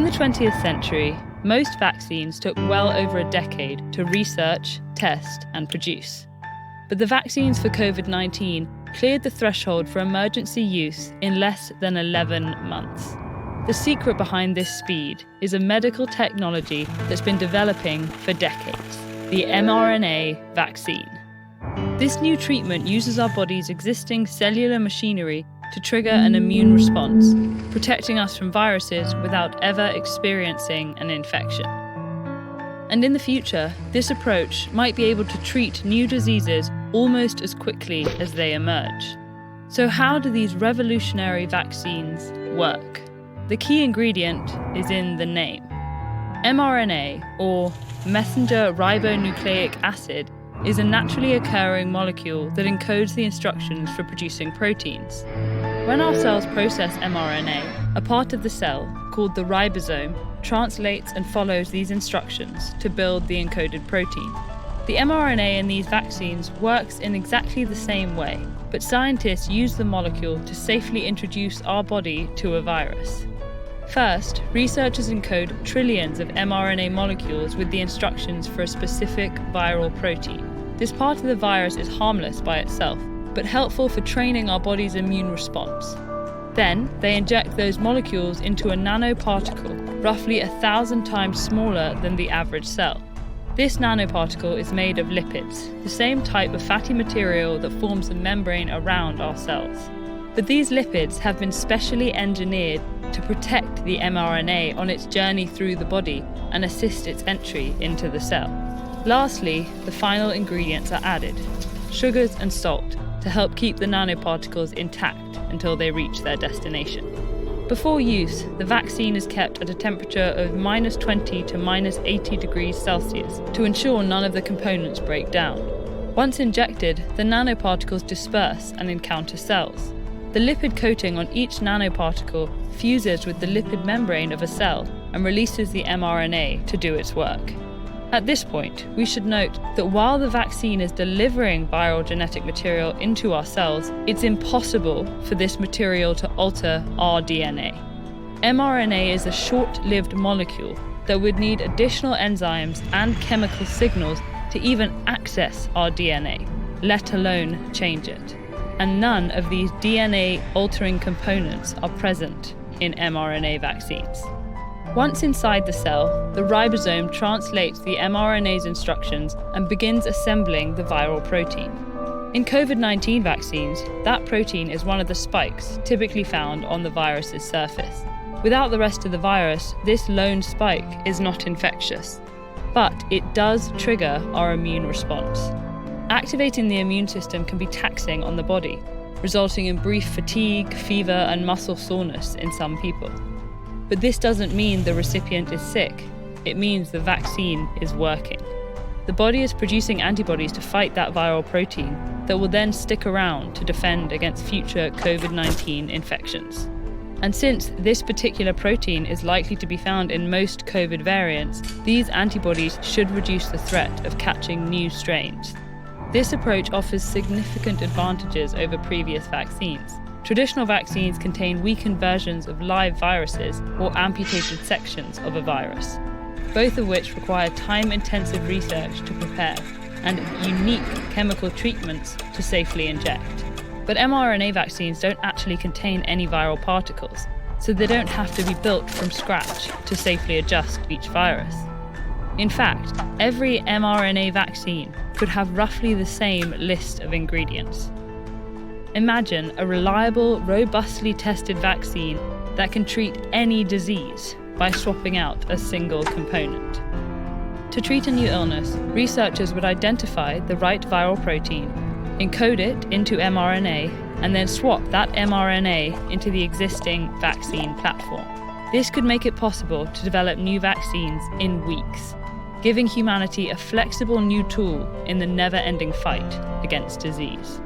the 20th century, most vaccines took well over a decade to research, test, and produce. But the vaccines for COVID-19 cleared the threshold for emergency use in less than 11 months. The secret behind this speed is a medical technology that's been developing for decades, the mRNA vaccine. This new treatment uses our body's existing cellular machinery to trigger an immune response, protecting us from viruses without ever experiencing an infection. And in the future, this approach might be able to treat new diseases almost as quickly as they emerge. So how do these revolutionary vaccines work? The key ingredient is in the name. mRNA, or messenger ribonucleic acid, is a naturally occurring molecule that encodes the instructions for producing proteins. When our cells process mRNA, a part of the cell, called the ribosome, translates and follows these instructions to build the encoded protein. The mRNA in these vaccines works in exactly the same way, but scientists use the molecule to safely introduce our body to a virus. First, researchers encode trillions of mRNA molecules with the instructions for a specific viral protein. This part of the virus is harmless by itself, but helpful for training our body's immune response. Then, they inject those molecules into a nanoparticle, roughly 1,000 times smaller than the average cell. This nanoparticle is made of lipids, the same type of fatty material that forms the membrane around our cells. But these lipids have been specially engineered to protect the mRNA on its journey through the body and assist its entry into the cell. Lastly, the final ingredients are added, sugars and salt, to help keep the nanoparticles intact until they reach their destination. Before use, the vaccine is kept at a temperature of -20 to -80 degrees Celsius to ensure none of the components break down. Once injected, the nanoparticles disperse and encounter cells. The lipid coating on each nanoparticle fuses with the lipid membrane of a cell and releases the mRNA to do its work. At this point, we should note that while the vaccine is delivering viral genetic material into our cells, it's impossible for this material to alter our DNA. mRNA is a short-lived molecule that would need additional enzymes and chemical signals to even access our DNA, let alone change it. And none of these DNA-altering components are present in mRNA vaccines. Once inside the cell, the ribosome translates the mRNA's instructions and begins assembling the viral protein. In COVID-19 vaccines, that protein is one of the spikes typically found on the virus's surface. Without the rest of the virus, this lone spike is not infectious, but it does trigger our immune response. Activating the immune system can be taxing on the body, resulting in brief fatigue, fever, and muscle soreness in some people. But this doesn't mean the recipient is sick. It means the vaccine is working. The body is producing antibodies to fight that viral protein that will then stick around to defend against future COVID-19 infections. And since this particular protein is likely to be found in most COVID variants, these antibodies should reduce the threat of catching new strains. This approach offers significant advantages over previous vaccines. Traditional vaccines contain weakened versions of live viruses or amputated sections of a virus, both of which require time-intensive research to prepare and unique chemical treatments to safely inject. But mRNA vaccines don't actually contain any viral particles, so they don't have to be built from scratch to safely adjust each virus. In fact, every mRNA vaccine could have roughly the same list of ingredients. Imagine a reliable, robustly tested vaccine that can treat any disease by swapping out a single component. To treat a new illness, researchers would identify the right viral protein, encode it into mRNA, and then swap that mRNA into the existing vaccine platform. This could make it possible to develop new vaccines in weeks, giving humanity a flexible new tool in the never-ending fight against disease.